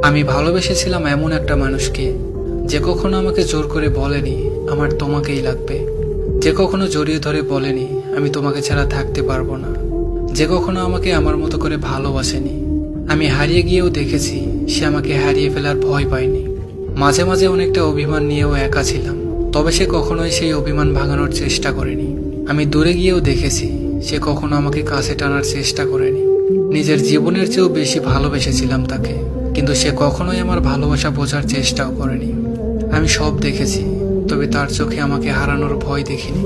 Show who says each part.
Speaker 1: আমি ভালোবেসেছিলাম এমন একটা মানুষকে, যে কখনো আমাকে জোর করে বলেনি আমার তোমাকেই লাগবে, যে কখনো জড়িয়ে ধরে বলেনি আমি তোমাকে ছাড়া থাকতে পারবো না, যে কখনো আমাকে আমার মতো করে ভালোবাসেনি। আমি হারিয়ে গিয়েও দেখেছি সে আমাকে হারিয়ে ফেলার ভয় পায়নি। মাঝে মাঝে অনেকটা অভিমান নিয়েও একা ছিলাম, তবে সে কখনোই সেই অভিমান ভাঙানোর চেষ্টা করেনি। আমি দূরে গিয়েও দেখেছি সে কখনো আমাকে কাছে টানার চেষ্টা করেনি। নিজের জীবনের চেয়েও বেশি ভালোবেসেছিলাম তাকে, কিন্তু সে কখনোই আমার ভালোবাসা বোঝার চেষ্টাও করেনি। আমি সব দেখেছি, তবে তার চোখে আমাকে হারানোর ভয় দেখিনি।